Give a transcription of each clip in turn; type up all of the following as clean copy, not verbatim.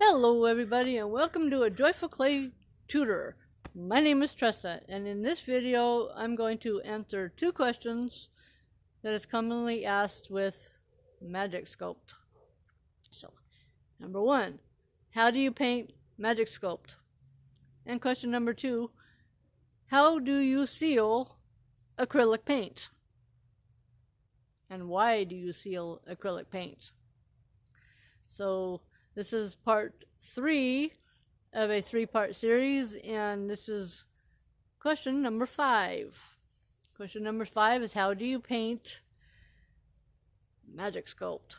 Hello everybody and welcome to A Joyful Clay Tutor. My name is Tressa, and in this video I'm going to answer two questions that is commonly asked with Magic Sculpt. So, number one, how do you paint Magic Sculpt? And question number two, how do you seal acrylic paint? And why do you seal acrylic paint? So, this is part 3 of a 3-part series, and this is question number 5. Question number 5 is, how do you paint Magic Sculpt?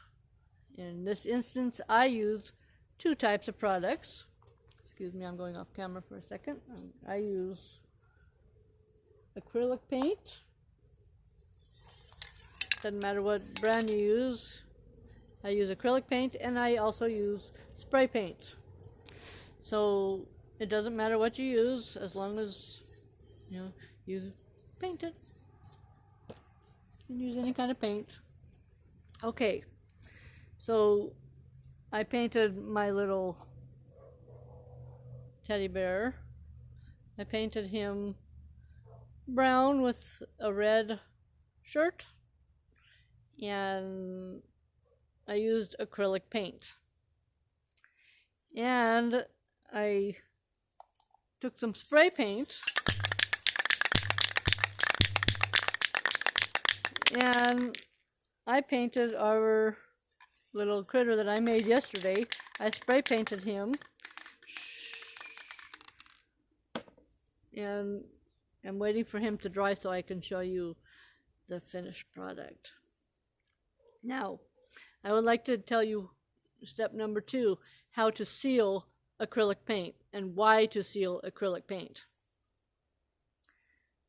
In this instance, I use two types of products. Excuse me, I'm going off camera for a second. I use acrylic paint. Doesn't matter what brand you use. I use acrylic paint, and I also use spray paint. So it doesn't matter what you use as long as you paint it. You can use any kind of paint. Okay, so I painted my little teddy bear. I painted him brown with a red shirt, and I used acrylic paint. And I took some spray paint and I painted our little critter that I made yesterday. I spray painted him, and I'm waiting for him to dry so I can show you the finished product. Now, I would like to tell you step number 2, how to seal acrylic paint and why to seal acrylic paint.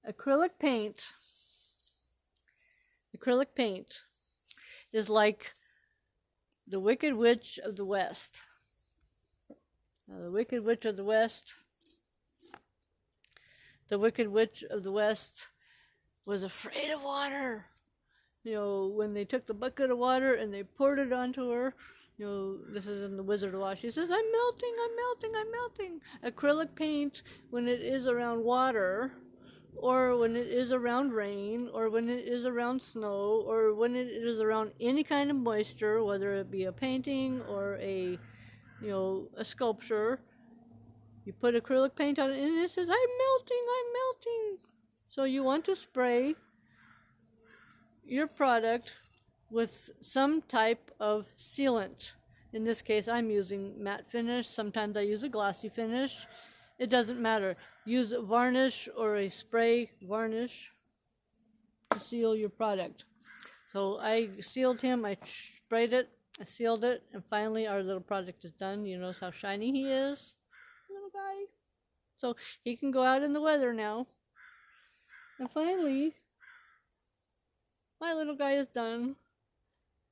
Acrylic paint is like the Wicked Witch of the West. Now, the Wicked Witch of the West was afraid of water. When they took the bucket of water and they poured it onto her, this is in the Wizard of Oz, she says, I'm melting, I'm melting, I'm melting. Acrylic paint, when it is around water, or when it is around rain, or when it is around snow, or when it is around any kind of moisture, whether it be a painting or a sculpture, you put acrylic paint on it and it says, I'm melting, I'm melting. So you want to spray your product with some type of sealant. In this case, I'm using matte finish. Sometimes I use a glossy finish. It doesn't matter. Use a varnish or a spray varnish to seal your product. So I sealed him, I sprayed it, I sealed it, and finally our little project is done. You notice how shiny he is, little guy. So he can go out in the weather now. And finally, my little guy is done.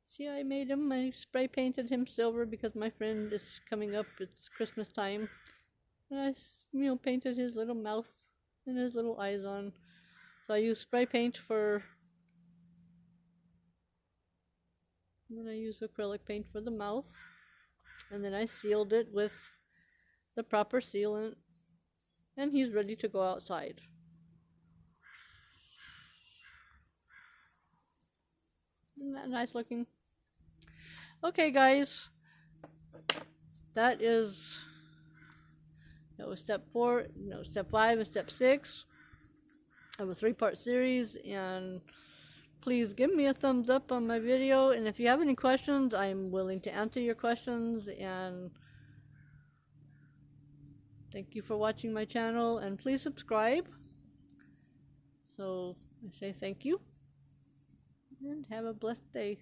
See, I made him, I spray painted him silver because my friend is coming up, it's Christmas time. And I, painted his little mouth and his little eyes on. So I used spray paint and then I used acrylic paint for the mouth. And then I sealed it with the proper sealant. And he's ready to go outside. Isn't that nice looking? Okay, guys, that was step 4, step 5 and step 6 of a 3-part series. And please give me a thumbs up on my video, and if you have any questions, I'm willing to answer your questions. And thank you for watching my channel, and please subscribe. So I say thank you and have a blessed day.